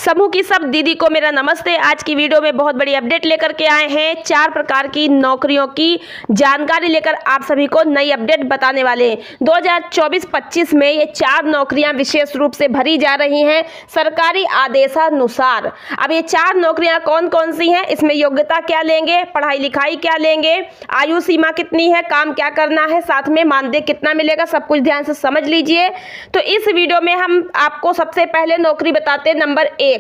समूह की सब दीदी को मेरा नमस्ते। आज की वीडियो में बहुत बड़ी अपडेट लेकर के आए हैं। 4 प्रकार की नौकरियों की जानकारी लेकर आप सभी को नई अपडेट बताने वाले हैं। 2024-25 में ये 4 नौकरियां विशेष रूप से भरी जा रही हैं सरकारी आदेशानुसार। अब ये 4 नौकरियां कौन कौन सी हैं, इसमें योग्यता क्या लेंगे, पढ़ाई लिखाई क्या लेंगे, आयु सीमा कितनी है, काम क्या करना है, साथ में मानदेय कितना मिलेगा, सब कुछ ध्यान से समझ लीजिए। तो इस वीडियो में हम आपको सबसे पहले नौकरी बताते हैं नंबर 1।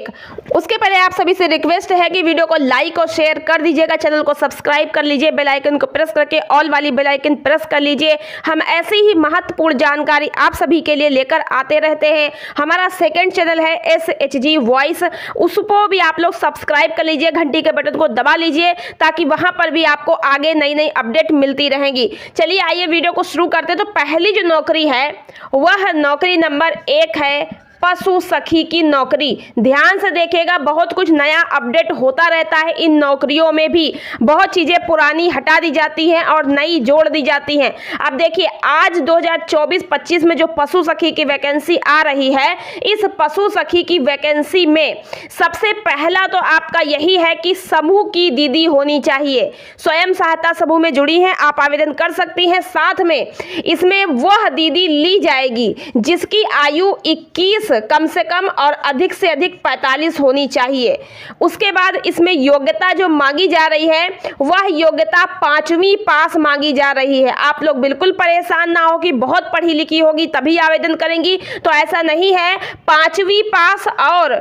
उसके पहले आप सभी से रिक्वेस्ट है कि वीडियो को लाइक और शेयर कर दीजिएगा, चैनल को सब्सक्राइब कर लीजिए, बेल आइकन को प्रेस करके ऑल वाली बेल आइकन प्रेस कर लीजिए। हम ऐसी ही महत्वपूर्ण जानकारी आप सभी के लिए लेकर आते रहते हैं। हमारा सेकंड चैनल है SHG वॉइस, उसको भी आप लोग सब्सक्राइब कर लीजिए, घंटी के बटन को दबा लीजिए ताकि वहां पर भी आपको आगे नई नई अपडेट मिलती रहेंगी। चलिए आइए वीडियो को शुरू करते हैं। तो पहली जो नौकरी है वह नौकरी नंबर 1 है पशु सखी की नौकरी। ध्यान से देखिएगा, बहुत कुछ नया अपडेट होता रहता है। इन नौकरियों में भी बहुत चीजें पुरानी हटा दी जाती हैं और नई जोड़ दी जाती हैं। अब देखिए, आज 2024-25 में जो पशु सखी की वैकेंसी आ रही है, इस पशु सखी की वैकेंसी में सबसे पहला तो आपका यही है कि समूह की दीदी होनी चाहिए। स्वयं सहायता समूह में जुड़ी हैं, आप आवेदन कर सकती हैं। साथ में इसमें वह दीदी ली जाएगी जिसकी आयु 21 कम से कम और अधिक से अधिक 45 होनी चाहिए। उसके बाद इसमें योग्यता जो मांगी जा रही है वह योग्यता 5वीं पास मांगी जा रही है। आप लोग बिल्कुल परेशान ना हो कि बहुत पढ़ी लिखी होगी तभी आवेदन करेंगी, तो ऐसा नहीं है। 5वीं पास और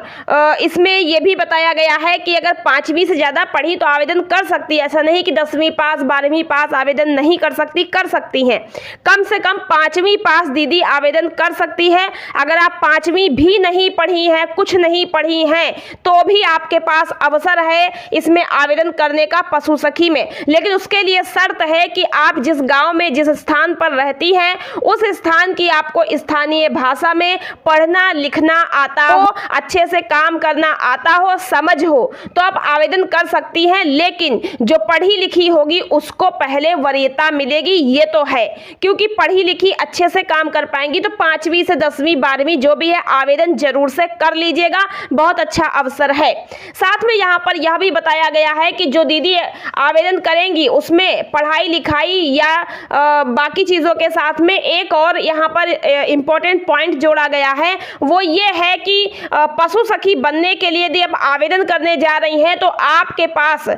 इसमें यह भी बताया गया है कि अगर 5वीं से ज़्यादा पढ़ी तो आवेदन कर सकती है। ऐसा नहीं कि 10वीं पास 12वीं पास आवेदन नहीं कर सकती, कर सकती हैं। कम से कम 5वीं पास दीदी आवेदन कर सकती है। अगर आप 5वीं भी नहीं पढ़ी हैं, कुछ नहीं पढ़ी हैं, तो भी आपके पास अवसर है इसमें आवेदन करने का पशु सखी में। लेकिन उसके लिए शर्त है कि आप जिस गांव में जिस स्थान पर रहती हैं उस स्थान की आपको स्थानीय भाषा में पढ़ना लिखना आता हो, अच्छे से काम करना आता हो, समझ हो, तो आप आवेदन कर सकती हैं। लेकिन जो पढ़ी लिखी होगी उसको पहले वरीयता मिलेगी, ये तो है, क्योंकि पढ़ी लिखी अच्छे से काम कर पाएंगी। तो 5वीं से 10वीं 12वीं जो भी है आवेदन जरूर से कर लीजिएगा, बहुत अच्छा अवसर है। साथ में यहाँ पर यह भी बताया गया है कि जो दीदी आवेदन करेंगी उसमें पढ़ाई लिखाई या बाकी चीज़ों के साथ में एक और यहाँ पर इम्पोर्टेंट पॉइंट जोड़ा गया है, वो ये है कि पशु सखी बनने के लिए यदि आप आवेदन करने जा रही हैं तो आपके पास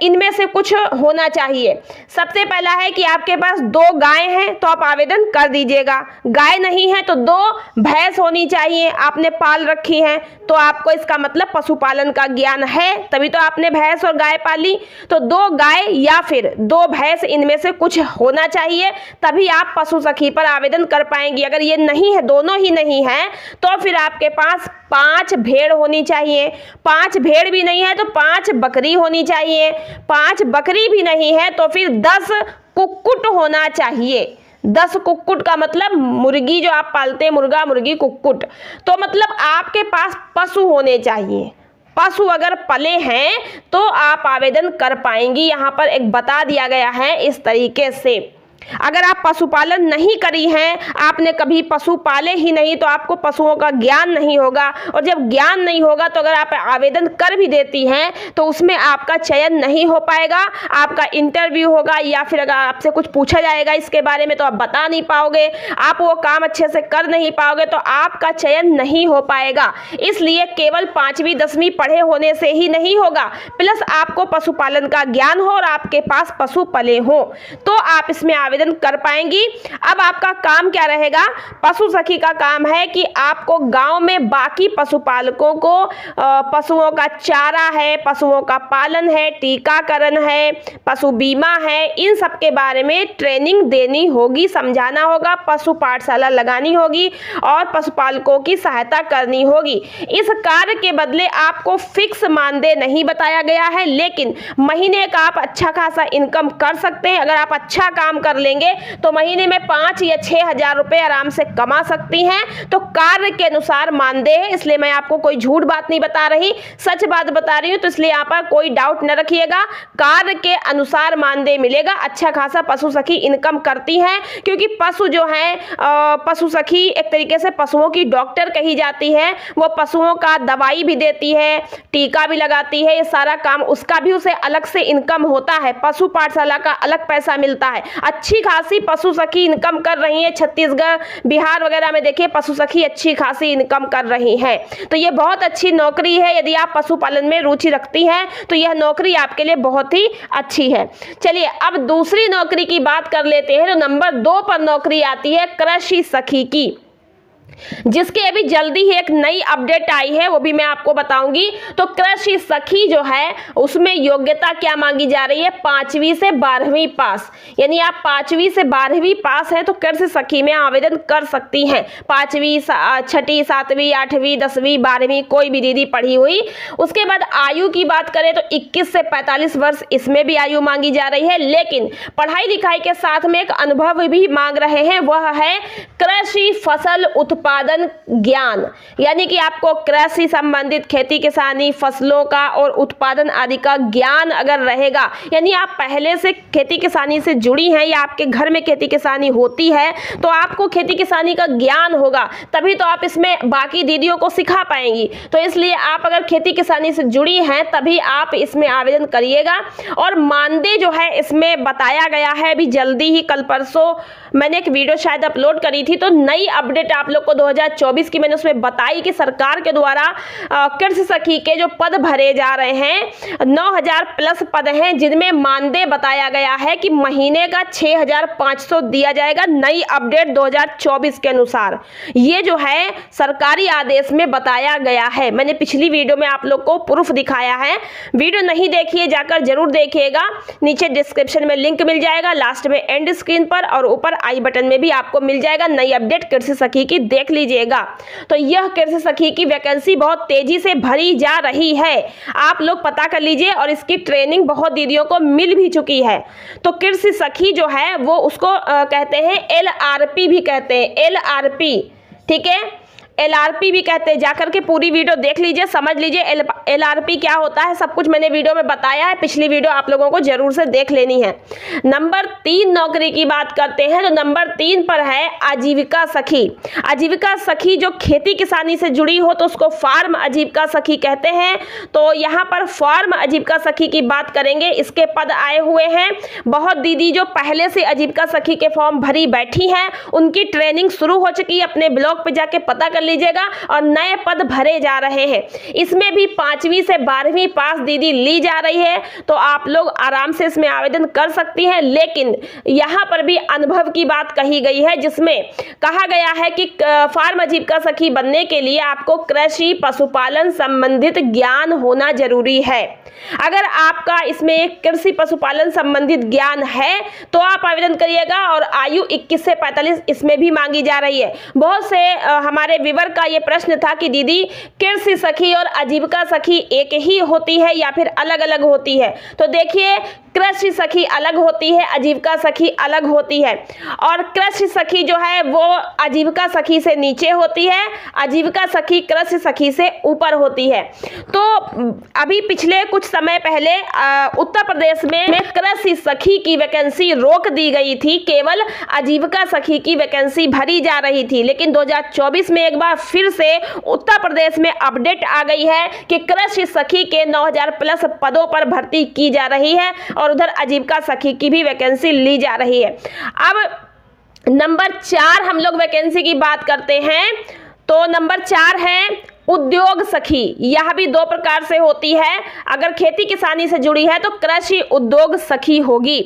इनमें से कुछ होना चाहिए। सबसे पहला है कि आपके पास 2 गाय हैं तो आप आवेदन कर दीजिएगा। गाय नहीं है तो 2 भैंस होनी चाहिए, आपने पाल रखी हैं तो आपको इसका मतलब पशुपालन का ज्ञान है, तभी तो आपने भैंस और गाय पाली। तो 2 गाय या फिर 2 भैंस, इनमें से कुछ होना चाहिए, तभी आप पशु सखी पर आवेदन कर पाएंगी। अगर ये नहीं है, दोनों ही नहीं है, तो फिर आपके पास 5 भेड़ होनी चाहिए। 5 भेड़ भी नहीं है तो 5 बकरी होनी चाहिए। 5 बकरी भी नहीं है तो फिर 10 कुक्कुट होना चाहिए। 10 कुक्कुट का मतलब मुर्गी जो आप पालते हैं, मुर्गा मुर्गी कुक्कुट, तो मतलब आपके पास पशु होने चाहिए। पशु अगर पले हैं तो आप आवेदन कर पाएंगी। यहाँ पर एक बता दिया गया है इस तरीके से। अगर आप पशुपालन नहीं करी हैं, आपने कभी पशु पाले ही नहीं, तो आपको पशुओं का ज्ञान नहीं होगा, और जब ज्ञान नहीं होगा तो अगर आप आवेदन कर भी देती हैं तो उसमें आपका चयन नहीं हो पाएगा। आपका इंटरव्यू होगा या फिर अगर आपसे कुछ पूछा जाएगा इसके बारे में तो आप बता नहीं पाओगे, आप वो काम अच्छे से कर नहीं पाओगे, तो आपका चयन नहीं हो पाएगा। इसलिए केवल 5वीं 10वीं पढ़े होने से ही नहीं होगा, प्लस आपको पशुपालन का ज्ञान हो और आपके पास पशु पले हो, तो आप इसमें आवेदन कर पाएंगी। अब आपका काम क्या रहेगा? पशु सखी का काम है कि आपको गांव में बाकी पशुपालकों को पशुओं का चारा है, पशुओं का पालन है, टीकाकरण है, पशु बीमा है, इन सब के बारे में ट्रेनिंग देनी होगी, समझाना होगा, पशु पाठशाला लगानी होगी और पशुपालकों की सहायता करनी होगी। इस कार्य के बदले आपको फिक्स मानदेय नहीं बताया गया है, लेकिन महीने का आप अच्छा खासा इनकम कर सकते हैं। अगर आप अच्छा काम कर लेंगे तो महीने में 5 या 6 हजार रुपए आराम से कमा सकती हैं। तो कार्य के अनुसार मानदेय है, इसलिए मैं आपको कोई झूठ बात नहीं बता रही, सच बात बता रही हूं, तो इसलिए यहाँ पर कोई डाउट न रखिएगा। कार्य के अनुसार मानदेय मिलेगा। अच्छा खासा पशु सखी इनकम करती हैं, क्योंकि पशु जो है पशु सखी एक तरीके से पशुओं की डॉक्टर कही जाती है। वो पशुओं का दवाई भी देती है, टीका भी लगाती है, ये सारा काम उसका भी उसे अलग से इनकम होता है। पशु पाठशाला का अलग पैसा मिलता है। अच्छी खासी पशु सखी इनकम कर रही है। छत्तीसगढ़, बिहार वगैरह में देखिए पशु सखी अच्छी खासी इनकम कर रही है। तो ये बहुत अच्छी नौकरी है। यदि आप पशुपालन में रुचि रखती हैं तो यह नौकरी आपके लिए बहुत ही अच्छी है। चलिए अब दूसरी नौकरी की बात कर लेते हैं। तो नंबर 2 पर नौकरी आती है कृषि सखी की, जिसकी अभी जल्दी ही एक नई अपडेट आई है, वो भी मैं आपको बताऊंगी। तो कृषि सखी जो है उसमें योग्यता क्या मांगी जा रही है? 5वीं से 12वीं पास। यानी आप 5वीं से 12वीं पास हैं तो कृषि सखी में आवेदन कर सकती हैं। 5वीं, 6ठी, 7वीं, 8वीं, 10वीं, 12वीं कोई भी दीदी पढ़ी हुई। उसके बाद आयु की बात करें तो 21 से 45 वर्ष इसमें भी आयु मांगी जा रही है, लेकिन पढ़ाई लिखाई के साथ में एक अनुभव भी मांग रहे हैं, वह है कृषि फसल उत्पादन ज्ञान। यानी कि आपको कृषि संबंधित खेती किसानी, फसलों का और उत्पादन आदि का ज्ञान अगर रहेगा, यानी आप पहले से खेती किसानी से जुड़ी हैं या आपके घर में खेती किसानी होती है, तो आपको खेती किसानी का ज्ञान होगा, तभी तो आप इसमें बाकी दीदियों को सिखा पाएंगी। तो इसलिए आप अगर खेती किसानी से जुड़ी हैं तभी आप इसमें आवेदन करिएगा। और मानदेय जो है इसमें बताया गया है, अभी जल्दी ही कल परसों मैंने एक वीडियो शायद अपलोड करी थी, तो नई अपडेट आप लोग को 2024 की मैंने उसमें बताई कि सरकार के द्वारा कृषि सखी के जो पद भरे जा रहे हैं 9000 प्लस पद हैं, जिनमें मानदेय बताया गया है कि महीने का 6500 दिया जाएगा। नई अपडेट 2024 के अनुसार ये जो है सरकारी आदेश में बताया गया है। मैंने पिछली वीडियो में आप लोग को प्रूफ दिखाया है। वीडियो नहीं देखिए, जाकर जरूर देखिएगा। नीचे डिस्क्रिप्शन में लिंक मिल जाएगा, लास्ट में एंड स्क्रीन पर और ऊपर आई बटन में भी आपको मिल जाएगा नई अपडेट कृषि सखी की, देख लीजिएगा। तो यह कृषि सखी की वैकेंसी बहुत तेजी से भरी जा रही है, आप लोग पता कर लीजिए। और इसकी ट्रेनिंग बहुत दीदियों को मिल भी चुकी है। तो कृषि सखी जो है वो उसको कहते हैं LRP भी कहते हैं, LRP, ठीक है, LRP भी कहते हैं। जाकर के पूरी वीडियो देख लीजिए, समझ लीजिए LRP क्या होता है, सब कुछ मैंने वीडियो में बताया है। पिछली वीडियो आप लोगों को जरूर से देख लेनी है। नंबर 3 नौकरी की बात करते हैं। तो नंबर 3 पर है आजीविका सखी। आजीविका सखी जो खेती किसानी से जुड़ी हो तो उसको फार्म आजीविका सखी कहते हैं। तो यहाँ पर फार्म आजीविका सखी की बात करेंगे। इसके पद आए हुए हैं। बहुत दीदी जो पहले से आजीविका सखी के फॉर्म भरी बैठी हैं, उनकी ट्रेनिंग शुरू हो चुकी है। अपने ब्लॉग पे जाके पता कर लीजिएगा। और नए पद भरे जा रहे हैं। इसमें भी 5वीं से 12वीं पास दीदी ली जा रही है, तो आप लोग आराम से इसमें आवेदन कर सकती हैं। लेकिन यहाँ पर भी अनुभव की बात कही गई है, जिसमें कहा गया है कि फार्म आजीविका सखी बनने के लिए आपको कृषि पशुपालन संबंधित ज्ञान होना जरूरी है। अगर आपका इसमें कृषि पशुपालन संबंधित ज्ञान है तो आप आवेदन करिएगा। और आयु 21 से 45 इसमें भी मांगी जा रही है। बहुत से हमारे व्यूअर का ये प्रश्न था कि दीदी कृषि सखी और आजीविका सखी एक ही होती है या फिर अलग अलग होती है? तो देखिए, कृषि सखी अलग होती है, आजीविका सखी अलग होती है। और कृषि सखी जो है वो आजीविका सखी से नीचे होती है, आजीविका सखी कृषि सखी से ऊपर होती है। तो अभी पिछले कुछ समय पहले उत्तर प्रदेश में कृषि सखी की वैकेंसी रोक दी गई थी, केवल आजीविका सखी की वैकेंसी भरी जा रही थी। लेकिन 2024 में एक बार फिर से उत्तर प्रदेश में अपडेट आ गई है कि कृषि सखी के 9000 प्लस पदों पर भर्ती की जा रही है और उधर आजीविका सखी की भी वैकेंसी ली जा रही है। अब नंबर 4 हम लोग वैकेंसी की बात करते हैं। तो नंबर 4 है उद्योग सखी। यह भी 2 प्रकार से होती है। अगर खेती किसानी से जुड़ी है तो कृषि उद्योग सखी होगी।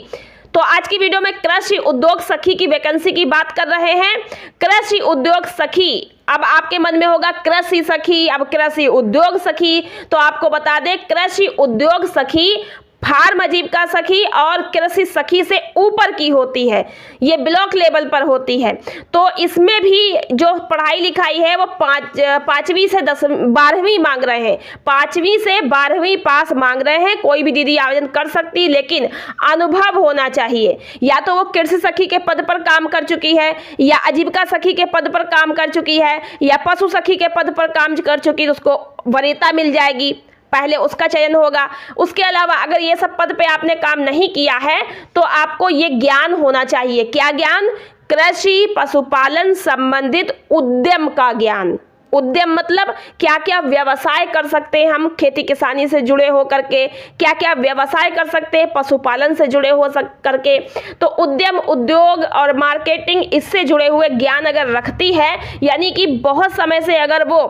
तो आज की वीडियो में कृषि उद्योग सखी की वैकेंसी की बात कर रहे हैं। कृषि उद्योग सखी, अब आपके मन में होगा कृषि सखी, अब कृषि उद्योग सखी। तो आपको बता दें, कृषि उद्योग सखी फार्म आजीविका सखी और कृषि सखी से ऊपर की होती है, ये ब्लॉक लेवल पर होती है। तो इसमें भी जो पढ़ाई लिखाई है वो 5वीं से 12वीं मांग रहे हैं, 5वीं से 12वीं पास मांग रहे हैं। कोई भी दीदी आवेदन कर सकती, लेकिन अनुभव होना चाहिए। या तो वो कृषि सखी के पद पर काम कर चुकी है, या आजीविका सखी के पद पर काम कर चुकी है, या पशु सखी के पद पर काम कर चुकी, तो उसको वरीयता मिल जाएगी, पहले उसका चयन होगा। उसके अलावा अगर ये सब पद पे आपने काम नहीं किया है तो आपको ये ज्ञान होना चाहिए। क्या ज्ञान? कृषि पशुपालन संबंधित उद्यम का ज्ञान। उद्यम मतलब क्या क्या व्यवसाय कर सकते हैं हम खेती किसानी से जुड़े हो करके, क्या क्या व्यवसाय कर सकते हैं पशुपालन से जुड़े हो करके। तो उद्यम, उद्योग और मार्केटिंग इससे जुड़े हुए ज्ञान अगर रखती है, यानी कि बहुत समय से अगर वो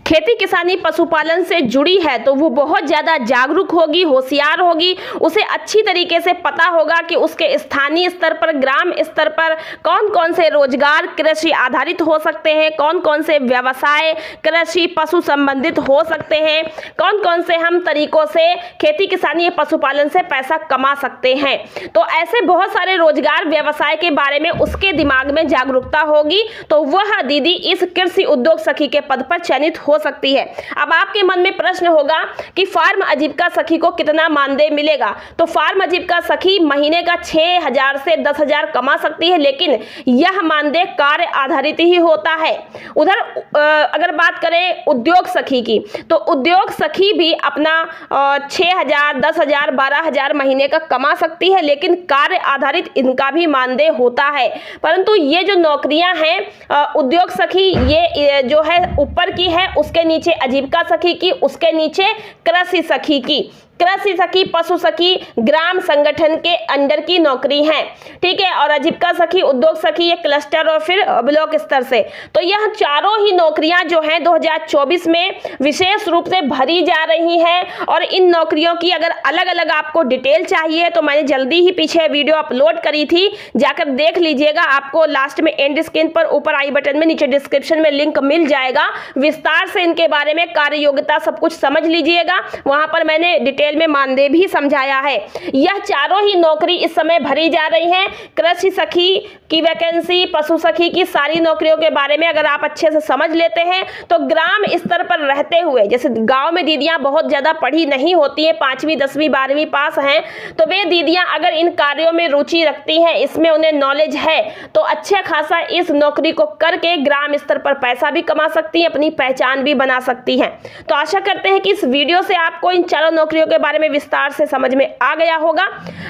खेती किसानी पशुपालन से जुड़ी है, तो वो बहुत ज़्यादा जागरूक होगी, होशियार होगी। उसे अच्छी तरीके से पता होगा कि उसके स्थानीय स्तर पर, ग्राम स्तर पर कौन कौन से रोजगार कृषि आधारित हो सकते हैं, कौन कौन से व्यवसाय कृषि पशु संबंधित हो सकते हैं, कौन कौन से हम तरीकों से खेती किसानी पशुपालन से पैसा कमा सकते हैं। तो ऐसे बहुत सारे रोजगार व्यवसाय के बारे में उसके दिमाग में जागरूकता होगी, तो वह दीदी इस कृषि उद्योग सखी के पद पर चयनित हो सकती है। अब आपके मन में प्रश्न होगा कि फार्म आजीविका सखी को कितना मानदेय मिलेगा? तो फार्म आजीविका सखी महीने का 6,000 से 10,000 कमा सकती है, लेकिन यह मानदेय कार्य आधारित ही होता है। उधर अगर बात करें उद्योग सखी की, तो उद्योग सखी भी अपना 6,000, 10,000, 12,000 महीने का कमा सकती है, लेकिन कार्य आधारित इनका भी मानदेय होता है। परंतु ये जो नौकरियां हैं उद्योग सखी, ये जो है ऊपर की है, उसके नीचे आजीविका सखी की, उसके नीचे कृषि सखी की। कृषि सखी, पशु सखी ग्राम संगठन के अंडर की नौकरी है, ठीक है। और आजीविका सखी, उद्योग सखी ये क्लस्टर और फिर ब्लॉक स्तर से। तो यह चारों ही नौकरियां जो हैं 2024 में विशेष रूप से भरी जा रही हैं। और इन नौकरियों की अगर अलग अलग आपको डिटेल चाहिए तो मैंने जल्दी ही पीछे वीडियो अपलोड करी थी, जाकर देख लीजिएगा। आपको लास्ट में एंड स्क्रीन पर, ऊपर आई बटन में, नीचे डिस्क्रिप्शन में लिंक मिल जाएगा। विस्तार से इनके बारे में, कार्य योग्यता सब कुछ समझ लीजिएगा। वहां पर मैंने डिटेल में मानदेय भी समझाया है। यह चारों ही नौकरी इस समय भरी जा रही हैं। कृषि सखी की वैकेंसी, पशु सखी की सारी नौकरियों के बारे में अगर आप अच्छे से समझ लेते हैं तो ग्राम स्तर पर रहते हुए, जैसे गांव में दीदियां बहुत ज्यादा पढ़ी नहीं होती हैं, 5वीं 10वीं 12वीं पास हैं, तो वे दीदियां अगर इन कार्यों में रुचि रखती हैं, इसमें उन्हें नॉलेज है, तो अच्छा खासा इस नौकरी को करके ग्राम स्तर पर पैसा भी कमा सकती हैं, अपनी पहचान भी बना सकती हैं। तो आशा करते हैं कि इस वीडियो से आपको इन चारों नौकरियों के बारे में विस्तार से समझ में आ गया होगा।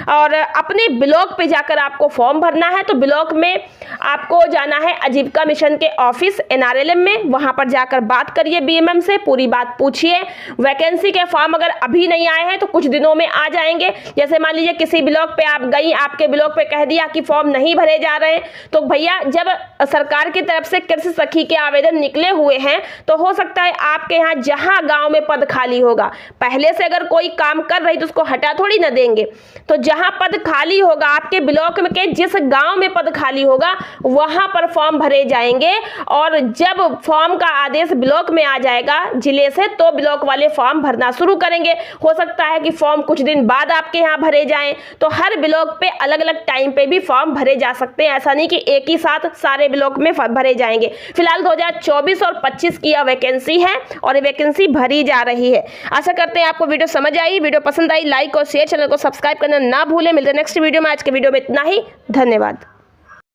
और अपने ब्लॉक पे जाकर आपको फॉर्म भरना है, तो ब्लॉक में आपको जाना है आजीविका मिशन के ऑफिस NRLM में। वहां पर जाकर बात करिए BMM से, पूरी बात पूछिए। वैकेंसी के फॉर्म अगर अभी नहीं आए हैं तो कुछ दिनों में आ जाएंगे। जैसे मान लीजिए किसी ब्लॉक पे आप गई, आपके ब्लॉक पे कह दिया कि फॉर्म नहीं भरे जा रहे हैं, तो भैया जब सरकार की तरफ से कृषि सखी के आवेदन निकले हुए हैं तो हो सकता है आपके यहाँ जहां गांव में पद खाली होगा, पहले से अगर कोई काम कर रही तो उसको हटा थोड़ी ना देंगे। तो जहां पद खाली होगा, आपके ब्लॉक में के जिस गांव में पद खाली होगा वहां पर फॉर्म भरे जाएंगे। और जब फॉर्म का आदेश ब्लॉक में आ जाएगा जिले से, तो ब्लॉक वाले फॉर्म भरना शुरू करेंगे। हो सकता है कि फॉर्म कुछ दिन बाद आपके यहाँ भरे जाएं। तो हर ब्लॉक पे अलग अलग टाइम पे भी फॉर्म भरे जा सकते हैं, ऐसा नहीं कि एक ही साथ सारे ब्लॉक में भरे जाएंगे। फिलहाल 2024 और 25 की यह वैकेंसी है और ये वैकेंसी भरी जा रही है। आशा करते हैं आपको वीडियो समझ आई। वीडियो पसंद आई, लाइक और शेयर, चैनल को सब्सक्राइब करना ना भूलें। मिलते हैं नेक्स्ट वीडियो में। आज के वीडियो में इतना ही, धन्यवाद।